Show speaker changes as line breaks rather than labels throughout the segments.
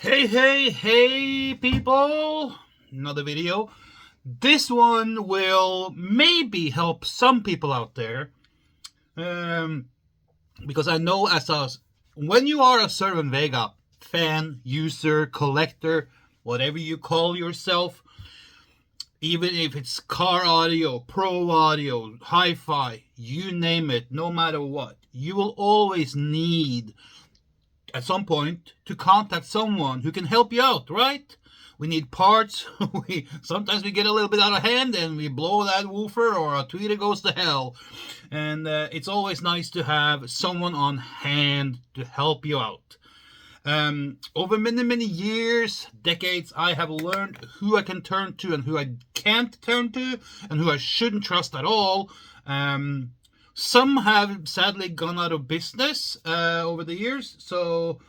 Hey, people! Another video. This one will maybe help some people out there. Um, because I know when you are a Cerwin-Vega fan, user, collector, whatever you call yourself, even if it's car audio, pro audio, hi-fi, you name it, no matter what, you will always need at some point to contact someone who can help you out, right? We need parts. Sometimes we get a little bit out of hand and we blow that woofer or our tweeter goes to hell. And it's always nice to have someone on hand to help you out. Over many years, decades, I have learned who I can turn to and who I can't turn to and who I shouldn't trust at all. Some have sadly gone out of business over the years, so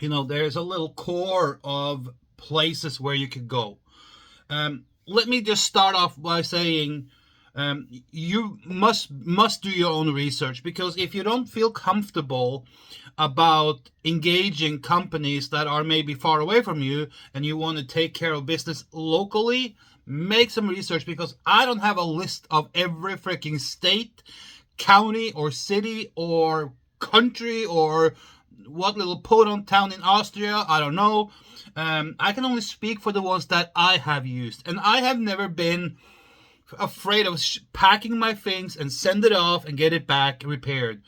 there's a little core of places where you could go. Let me just start off by saying you must do your own research, because if you don't feel comfortable about engaging companies that are maybe far away from you and you want to take care of business locally, make some research, because I don't have a list of every freaking state, county or city or country or what little podunk town in Austria, I don't know. I can only speak for the ones that I have used, and I have never been afraid of packing my things and send it off and get it back repaired.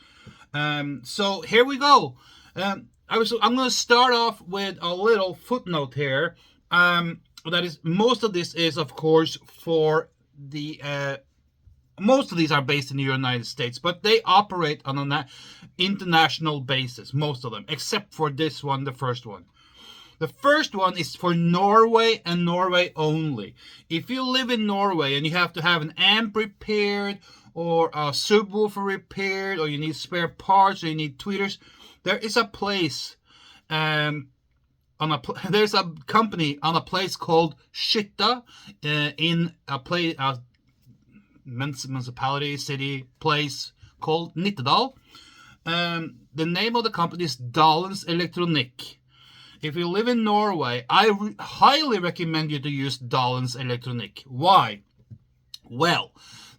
So here we go. I'm going to start off with a little footnote here. That is, most of this is, of course, for the most of these are based in the United States, but they operate on an international basis, most of them, except for this one, the first one. The first one is for Norway and Norway only. If you live in Norway and you have to have an amp repaired or a subwoofer repaired, or you need spare parts, or you need tweeters, there is a place, there's a company on a place called Skytta in a place, municipality, city, place called Nittedal. The name of the company is Doin Electronic. If you live in Norway, I highly recommend you to use Doin Electronic. Why? Well,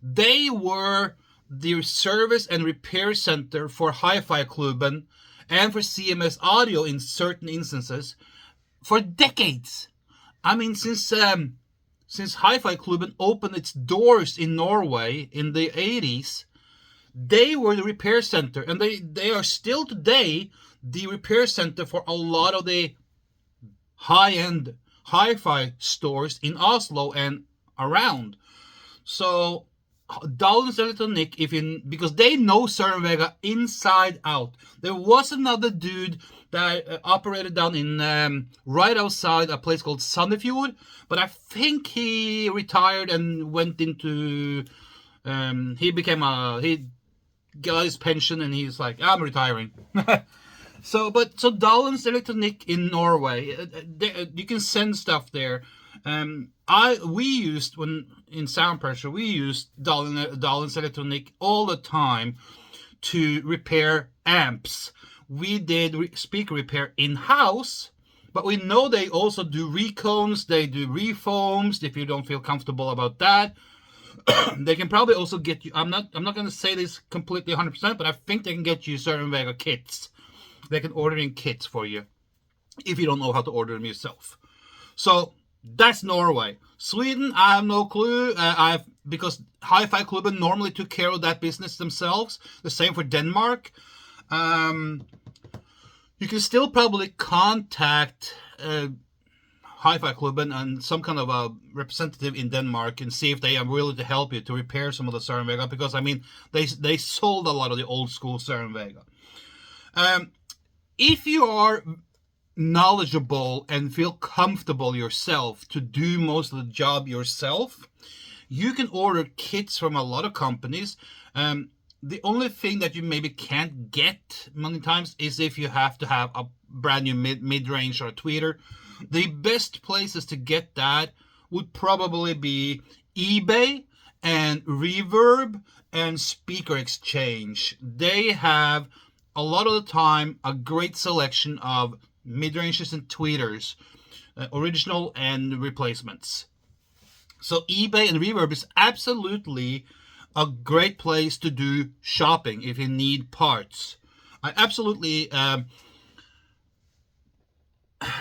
they were the service and repair center for Hi-Fi Klubben and for CMS Audio in certain instances for decades. I mean, since Hi-Fi Klubben opened its doors in Norway in the 80s, they were the repair center, and they are still today the repair center for a lot of the high-end hi-fi stores in Oslo and around. So Doin Electronic, because they know Cerwin-Vega inside out. There was another dude that operated down in right outside a place called Sandefjord, but I think he retired and went into he got his pension and he's like, I'm retiring. So Doin Electronic in Norway, you can send stuff there. We used, when in sound pressure, we used Doin Electronic all the time to repair amps. We did speaker repair in-house, but we know they also do recones, they do refoams. If you don't feel comfortable about that, they can probably also get you, I'm not going to say this completely 100%, but I think they can get you Cerwin-Vega kits. They can order in kits for you if you don't know how to order them yourself. So that's Norway. Sweden, I have no clue. Because Hi-Fi Klubben normally took care of that business themselves. The same for Denmark. You can still probably contact Hi-Fi Klubben and some kind of a representative in Denmark and see if they are willing to help you to repair some of the Cerwin-Vega, because I mean they sold a lot of the old school Cerwin-Vega. If you are knowledgeable and feel comfortable yourself to do most of the job yourself, you can order kits from a lot of companies. The only thing that you maybe can't get many times is if you have to have a brand new mid-range or a tweeter. The best places to get that would probably be eBay and Reverb and Speaker Exchange. They have a lot of the time a great selection of mid-ranges and tweeters, original and replacements. So eBay and Reverb is absolutely a great place to do shopping if you need parts. I absolutely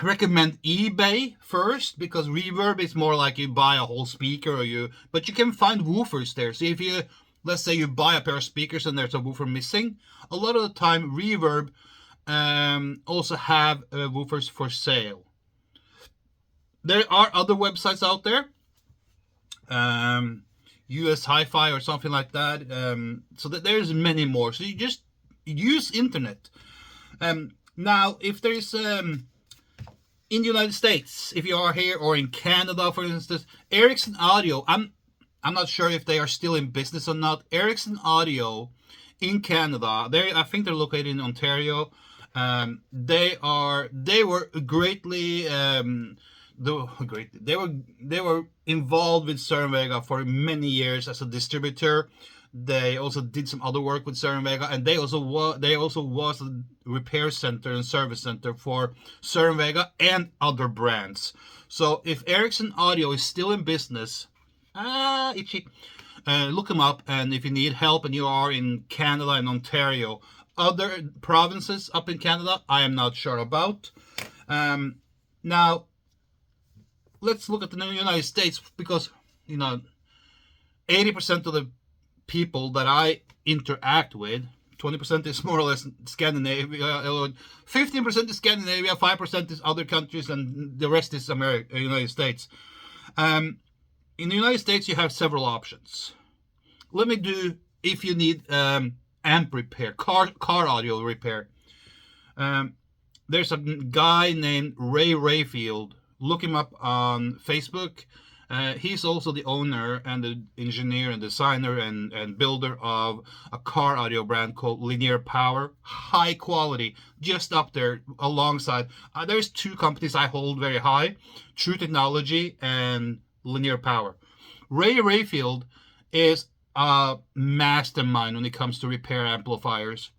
recommend eBay first, because Reverb is more like you buy a whole speaker, but you can find woofers there. So if you, let's say you buy a pair of speakers and there's a woofer missing, a lot of the time Reverb also have woofers for sale. There are other websites out there, US Hi-Fi or something like that. So that there's many more. So you just use internet. Now, if there's in the United States, if you are here, or in Canada, for instance, Ericson Audio. I'm not sure if they are still in business or not. Ericson Audio in Canada. I think they're located in Ontario. They were greatly they were involved with Cerwin-Vega for many years as a distributor. They also did some other work with Cerwin-Vega, and they also was a repair center and service center for Cerwin-Vega and other brands. So if Ericson Audio is still in business, itchy, look them up. And if you need help and you are in Canada and Ontario, other provinces up in Canada, I am not sure about. Now, let's look at the United States, because 80% of the people that I interact with, 20% is more or less Scandinavia, 15% is Scandinavia, 5% is other countries, and the rest is United States. In the United States, you have several options. Let me do, if you need amp repair, car audio repair. There's a guy named Ray Rayfield. Look him up on Facebook. He's also the owner and the engineer and designer and builder of a car audio brand called Linear Power. High quality, just up there alongside. There's two companies I hold very high: True Technology and Linear Power. Ray Rayfield is a mastermind when it comes to repair amplifiers.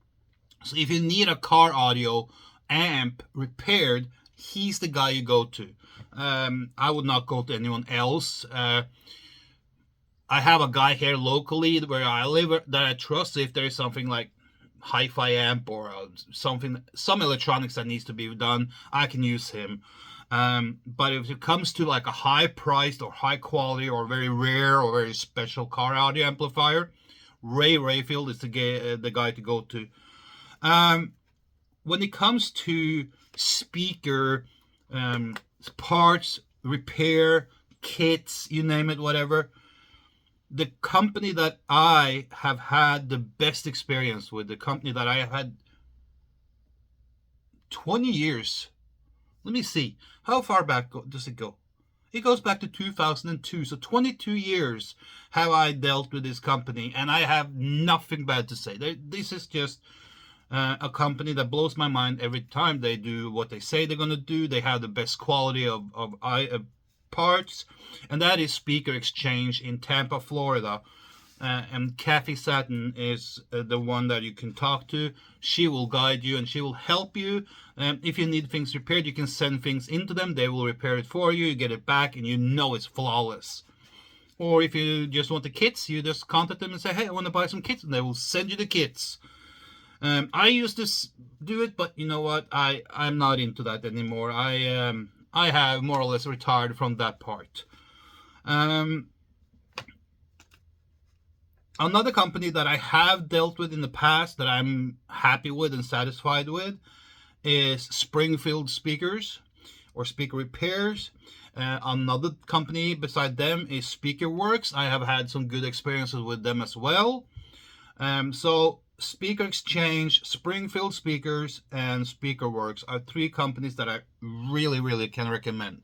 So if you need a car audio amp repaired, he's the guy you go to. I would not go to anyone else. I have a guy here locally where I live that I trust. If there is something like hi-fi amp or some electronics that needs to be done, I can use him. But if it comes to like a high-priced or high-quality or very rare or very special car audio amplifier, Ray Rayfield is the guy to go to. When it comes to speaker parts, repair, kits, you name it, whatever, the company that I have had the best experience with, the company that I have had 20 years. Let me see. How far back does it go? It goes back to 2002. So 22 years have I dealt with this company, and I have nothing bad to say. This is just a company that blows my mind every time. They do what they say they're going to do. They have the best quality of parts, and that is Speaker Exchange in Tampa, Florida. And Kathy Satin is the one that you can talk to. She will guide you and she will help you. If you need things repaired, you can send things into them. They will repair it for you. You get it back and you know it's flawless. Or if you just want the kits, you just contact them and say, hey, I want to buy some kits, and they will send you the kits. I used to do it, but you know what? I'm not into that anymore. I have more or less retired from that part. Another company that I have dealt with in the past that I'm happy with and satisfied with is Springfield Speakers or Speaker Repairs. Another company beside them is SpeakerWorks. I have had some good experiences with them as well. So Speaker Exchange, Springfield Speakers, and SpeakerWorks are three companies that I really, really can recommend.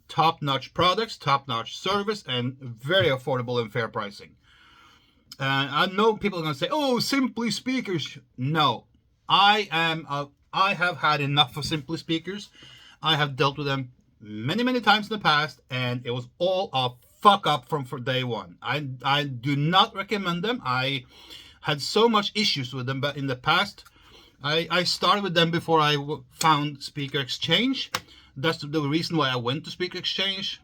Top-notch products, top-notch service, and very affordable and fair pricing. I know people are going to say, oh, Simply Speakers. No, I have had enough of Simply Speakers. I have dealt with them many, many times in the past, and it was all a fuck up from day one. I do not recommend them. I had so much issues with them in the past, I started with them before I found Speaker Exchange. That's the reason why I went to Speaker Exchange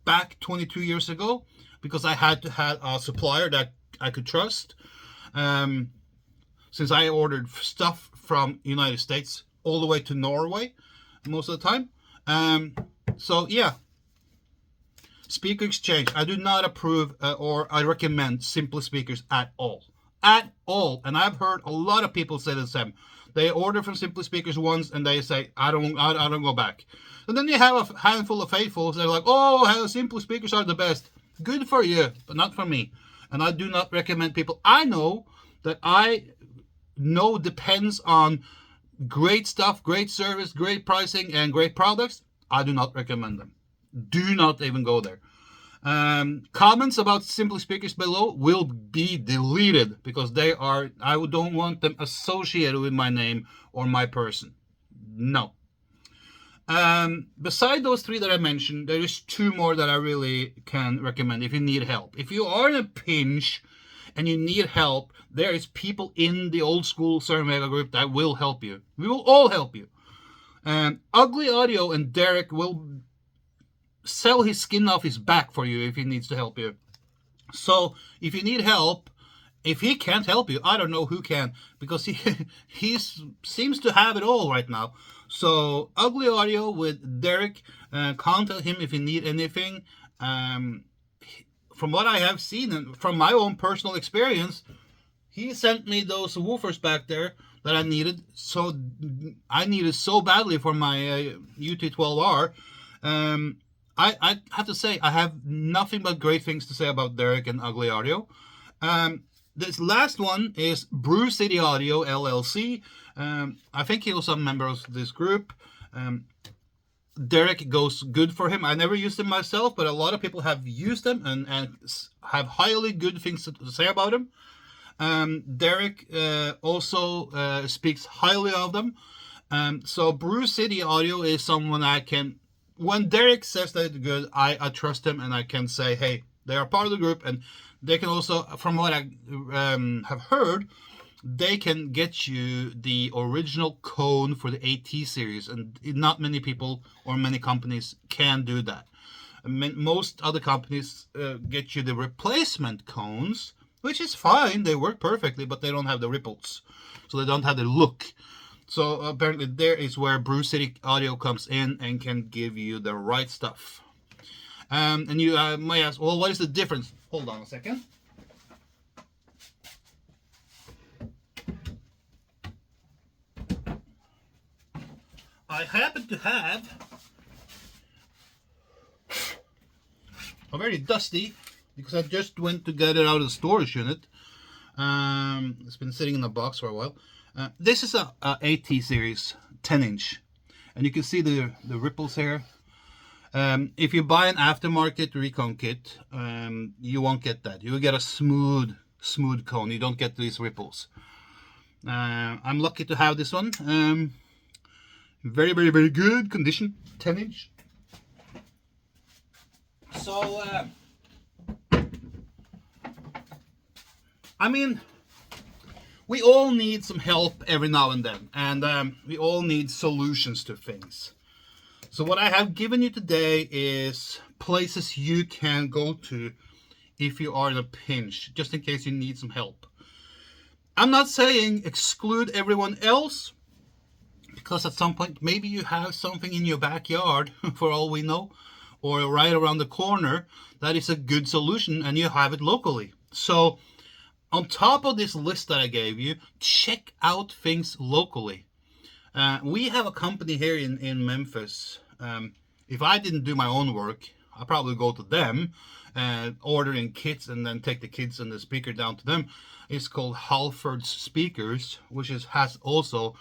back 22 years ago, because I had to have a supplier that I could trust. Since I ordered stuff from United States all the way to Norway most of the time. So yeah, Speaker Exchange. I do not approve or I recommend Simple Speakers at all. At all. And I've heard a lot of people say the same. They order from Simple Speakers once and they say, I don't go back. And then you have a handful of faithfuls that are like, oh, Simple Speakers are the best. Good for you, but not for me. And I do not recommend people I know that I know depends on great stuff, great service, great pricing, and great products. I do not recommend them. Do not even go there. Comments about Simple Speakers below will be deleted because I don't want them associated with my name or my person. No. Beside those three that I mentioned, there is two more that I really can recommend if you need help. If you are in a pinch and you need help, there is people in the old school Cerwin-Vega group that will help you. We will all help you. Ugly Audio and Derek will sell his skin off his back for you if he needs to help you. So if you need help, if he can't help you, I don't know who can, because he seems to have it all right now. So Ugly Audio with Derek, contact him if you need anything. From what I have seen and from my own personal experience, he sent me those woofers back there that I needed. So I needed so badly for my UT12R. I have to say, I have nothing but great things to say about Derek and Ugly Audio. This last one is Brew City Audio LLC. I think he was a member of this group. Derek goes good for him. I never used him myself, but a lot of people have used them and have highly good things to say about him. Derek also speaks highly of them. So Brew City Audio is someone I can... When Derek says that it's good, I trust him and I can say, hey, they are part of the group, and they can also, from what I have heard, they can get you the original cone for the AT series, and not many people or many companies can do that. Most other companies get you the replacement cones, which is fine, they work perfectly, but they don't have the ripples, so they don't have the look. So apparently there is where Brew City Audio comes in and can give you the right stuff. And you might ask, well, what is the difference? Hold on a second. I happen to have a very dusty, because I just went to get it out of the storage unit. It's been sitting in a box for a while. This is a AT series 10-inch, and you can see the ripples here. If you buy an aftermarket recon kit, you won't get that. You will get a smooth cone. You don't get these ripples. I'm lucky to have this one. Very, very, very good condition. 10-inch. So, I mean, we all need some help every now and then, and we all need solutions to things. So what I have given you today is places you can go to if you are in a pinch, just in case you need some help. I'm not saying exclude everyone else, because at some point maybe you have something in your backyard, for all we know, or right around the corner that is a good solution and you have it locally. So on top of this list that I gave you, check out things locally. We have a company here in Memphis. If I didn't do my own work, I'd probably go to them and order in kits and then take the kits and the speaker down to them. It's called Halford's Speakers, which has also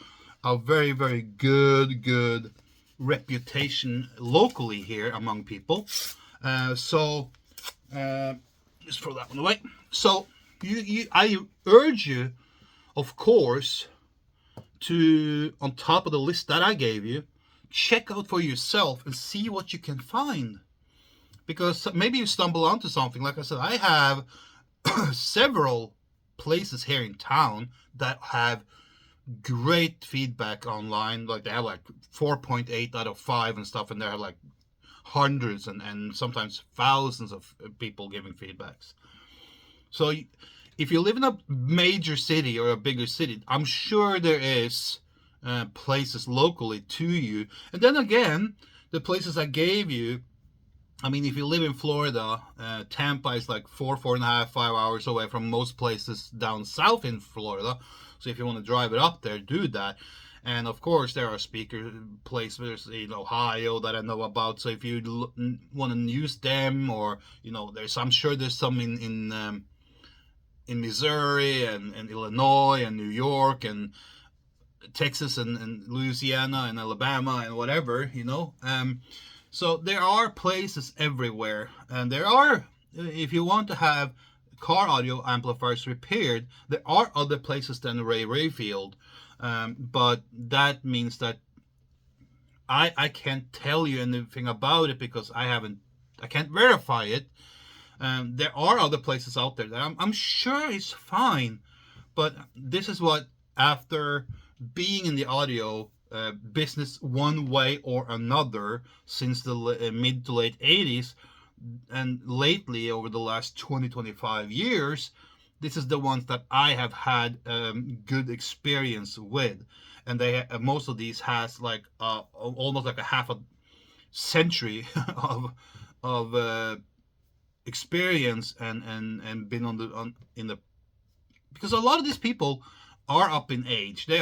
a very, very good reputation locally here among people. Just throw that one away. So I urge you, of course, to, on top of the list that I gave you, check out for yourself and see what you can find. Because maybe you stumble onto something. Like I said, I have several places here in town that have great feedback online. Like they have like 4.8 out of 5 and stuff, and they have like hundreds and sometimes thousands of people giving feedbacks. So if you live in a major city or a bigger city, I'm sure there is places locally to you. And then again, the places I gave you, I mean, if you live in Florida, Tampa is like 4.5, 5 hours away from most places down south in Florida. So if you want to drive it up there, do that. And of course, there are speaker places in Ohio that I know about. So if you want to use them, or I'm sure there's some in Missouri and Illinois and New York and Texas and Louisiana and Alabama and whatever. So there are places everywhere, and there are, if you want to have car audio amplifiers repaired, there are other places than Ray Rayfield, but that means that I can't tell you anything about it because I can't verify it. There are other places out there that I'm sure is fine, but this is what, after being in the audio business one way or another since the mid to late 80s, and lately over the last 20-25 years, this is the ones that I have had good experience with. And most of these has like almost like a half a century of experience and been in the, because a lot of these people are up in age. They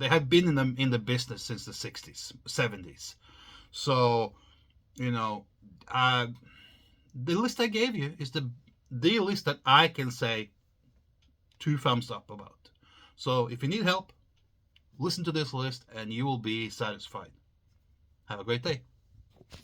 have been in the business since the 60s, 70s. So, the list I gave you is the list that I can say 2 thumbs up about. So if you need help, listen to this list and you will be satisfied. Have a great day.